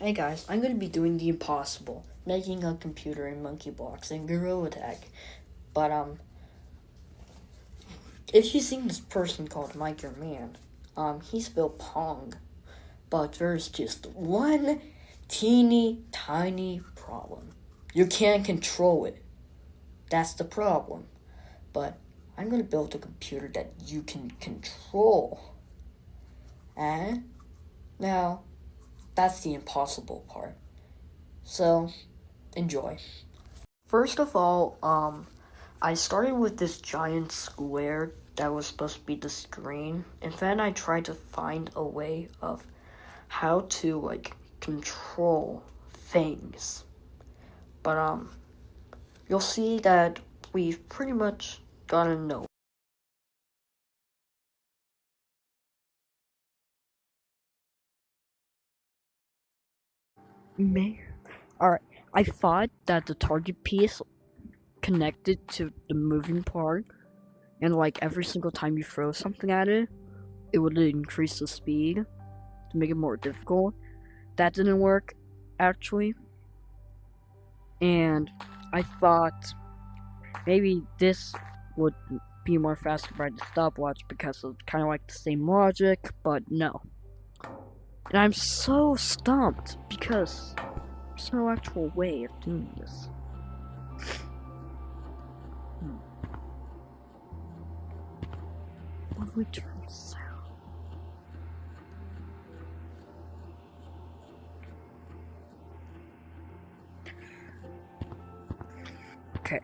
Hey guys, I'm going to be doing the impossible, making a computer in Monkey Blocks and Gorilla Tag. But if you've seen this person called Mike Your Man, he's built Pong, but there's just one teeny tiny problem. You can't control it. That's the problem. But I'm going to build a computer that you can control. And now that's the impossible part. So enjoy. First of all, I started with this giant square that was supposed to be the screen, and then I tried to find a way of how to control things. But you'll see that we've pretty much gotten know. Me? Alright, I thought that the target piece connected to the moving part, and every single time you throw something at it, it would increase the speed to make it more difficult. That didn't work, actually. And I thought maybe this would be more faster by the stopwatch because of kind of the same logic, but no. And I'm so stumped because there's no actual way of doing this. What if we turn south? Okay.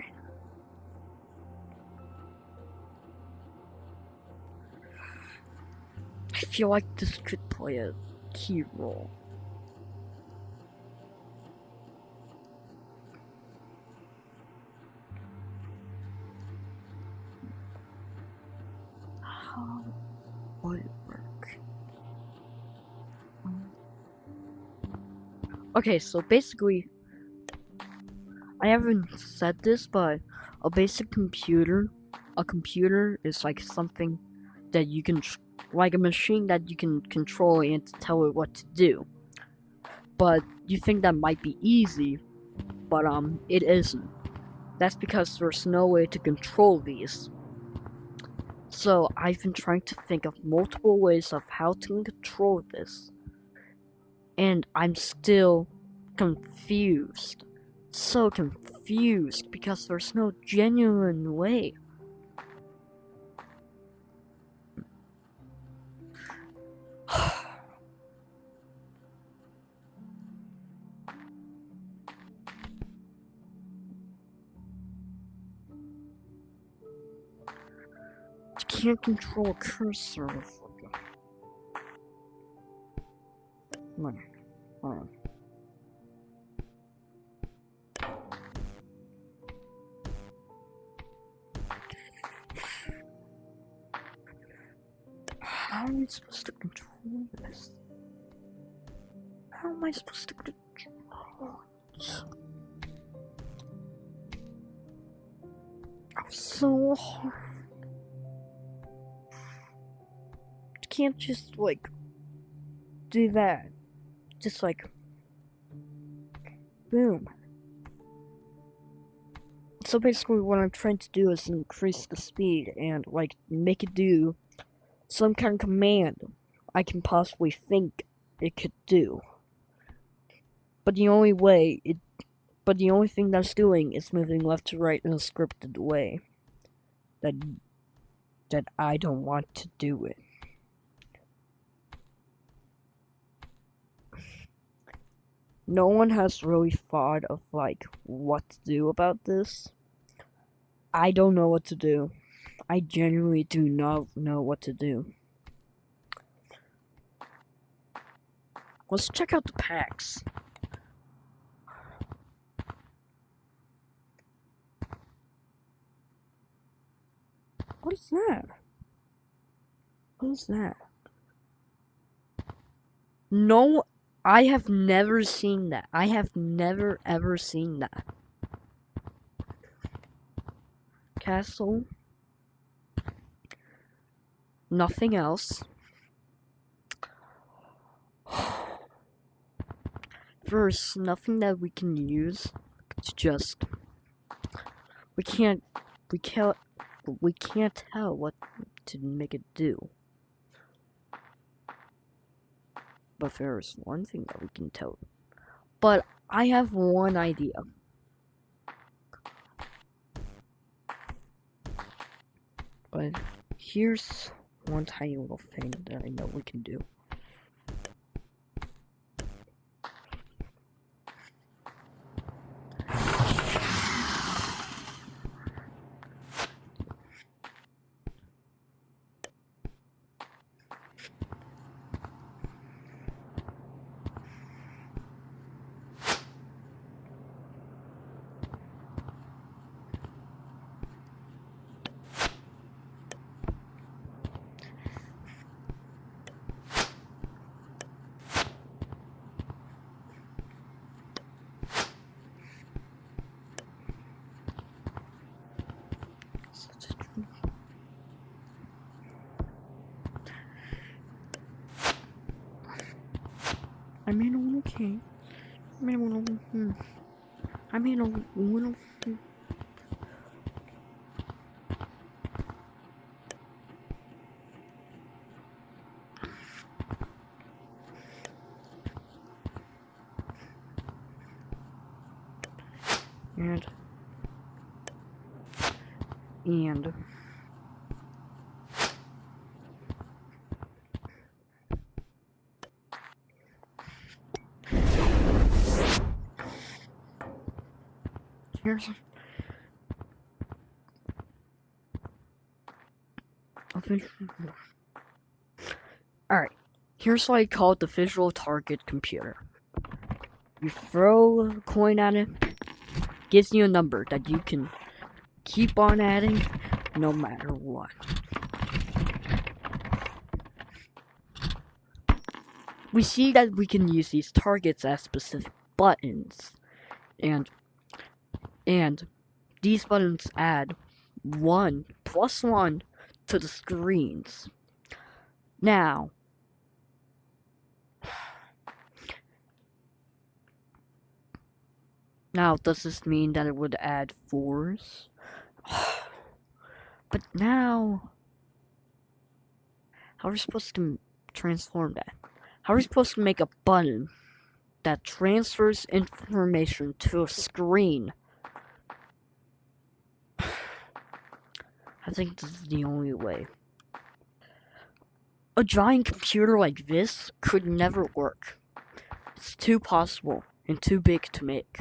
I feel like this could play a key role. How would it work? Okay, so basically, I haven't said this, but a basic computer, a computer is like something that you can, like a machine that you can control and tell it what to do. But you think that might be easy, but it isn't. That's because there's no way to control these. So I've been trying to think of multiple ways of how to control this, and I'm still confused. So confused because there's no genuine way. You can't control a cursor. Hold on. How am I supposed to control this? How am I supposed to control this? It's so hard. You can't just do that. Just boom. So basically what I'm trying to do is increase the speed and make it do some kind of command I can possibly think it could do. But the only thing that's doing is moving left to right in a scripted way. That I don't want to do it. No one has really thought of what to do about this. I don't know what to do. I genuinely do not know what to do. Let's check out the packs. What is that? What is that? No, I have never seen that. I have never ever seen that. Castle. Nothing else. First, nothing that we can use. It's just we can't we can't we can't tell what to make it do. But there's one thing that we can tell. But I have one idea. But here's one tiny little thing that I know we can do. I made a little cake. I made a little. I made a little. And here's a visual. Alright, here's what I call it the visual target computer. You throw a coin at it, gives you a number that you can keep on adding no matter what. We see that we can use these targets as specific buttons, and these buttons add 1 + 1 to the screens. Now, does this mean that it would add 4s? But now, how are we supposed to transform that? How are we supposed to make a button that transfers information to a screen? I think this is the only way. A giant computer like this could never work. It's too possible and too big to make.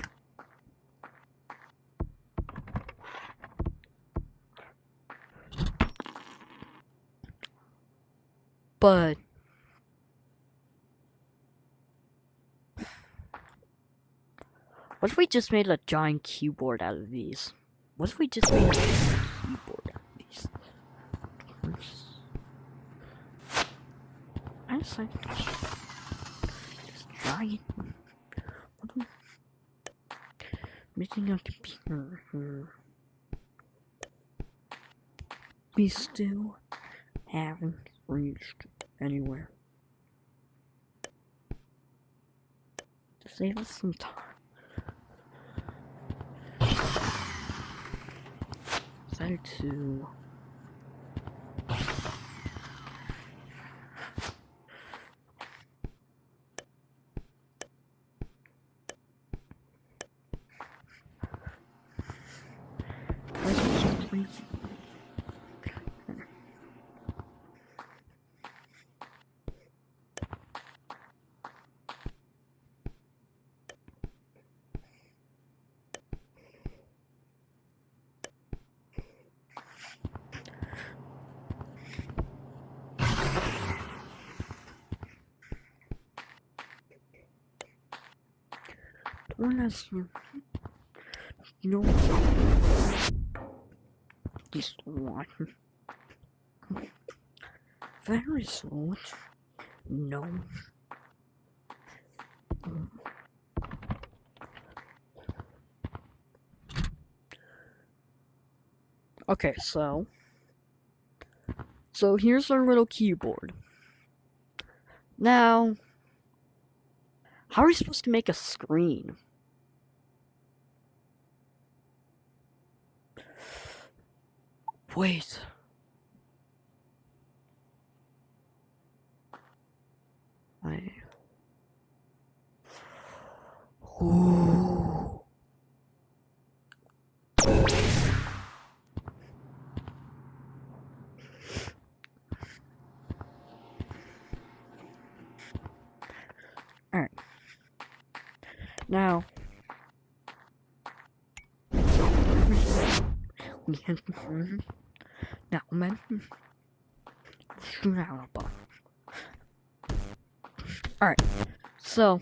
But what if we just made a giant keyboard out of these? What if we just made a giant keyboard out of these? I just like this giant. Making a computer. We still haven't reached anywhere. To save us some time. Decided to no, this one very slow. No. Okay, so here's our little keyboard. Now, How are we supposed to make a screen? Wait. Ooh. Alright. Now we can now man Alright, so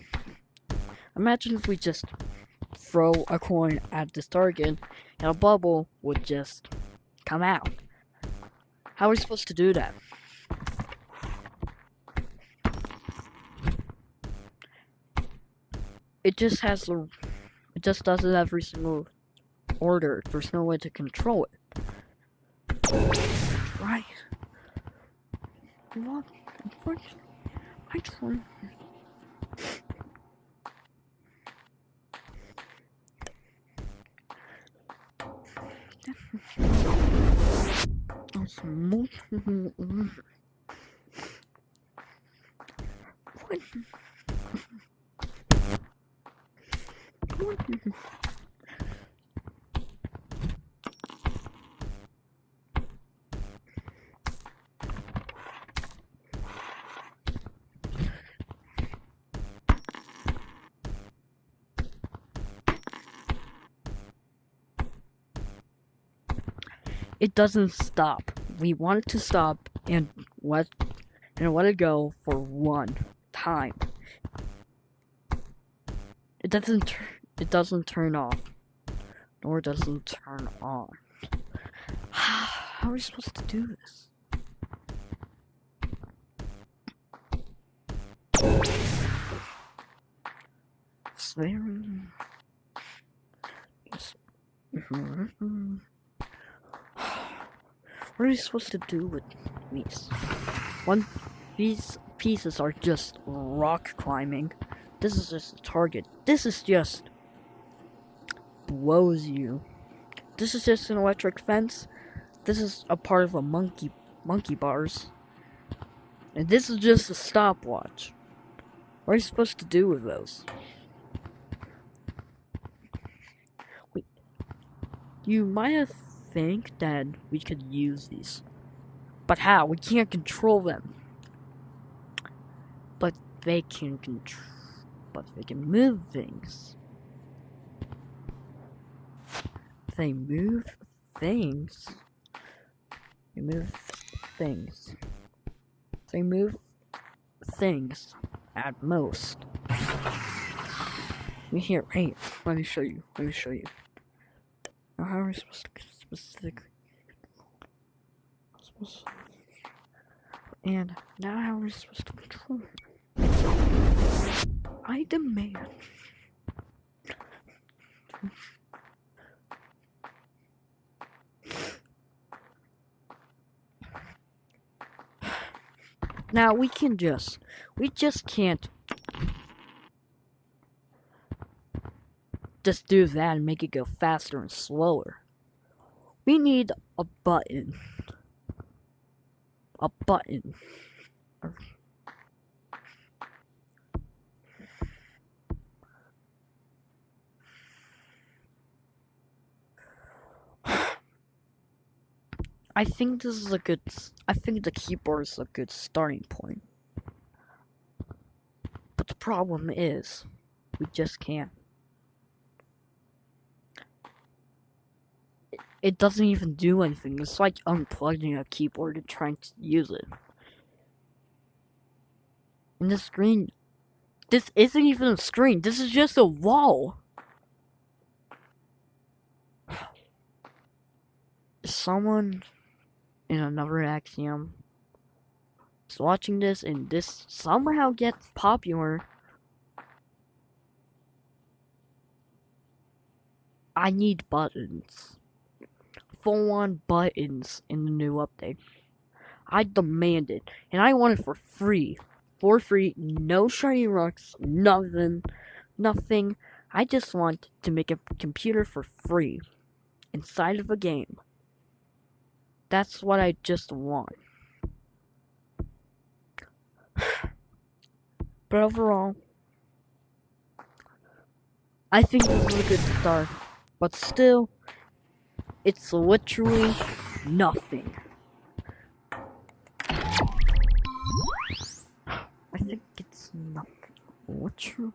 imagine if we just throw a coin at this target and a bubble would just come out. How are we supposed to do that? It just has the it just does it every single order. There's no way to control it. Right. What? Unfortunately, I tried. It doesn't stop. We want it to stop and let it go for one time. It doesn't turn off, nor doesn't turn on. How are we supposed to do this? It's very... What are we supposed to do with these? These pieces are just rock climbing. This is just a target. This is just blows you. This is just an electric fence. This is a part of a monkey bars. And this is just a stopwatch. What are you supposed to do with those? Wait. You might have think that we could use these. But how? We can't control them. But they can move things. They move things. They move things. They move things at most. Here, hey, let me show you. Now, how are we supposed to specifically? And now how are we supposed to control it? I demand. Now we just can't just do that and make it go faster and slower. We need a button. A button. I think the keyboard is a good starting point. But the problem is, we just can't. It doesn't even do anything. It's like unplugging a keyboard and trying to use it. And the screen... This isn't even a screen. This is just a wall. Someone in another Axiom is watching this and this somehow gets popular. I need buttons. Full-on buttons in the new update. I demand it, and I want it for free. for free, no shiny rocks, nothing. I just want to make a computer for free inside of a game. That's what I just want. But overall, I think this is a good start. But still, it's literally nothing. I think it's nothing. Literally.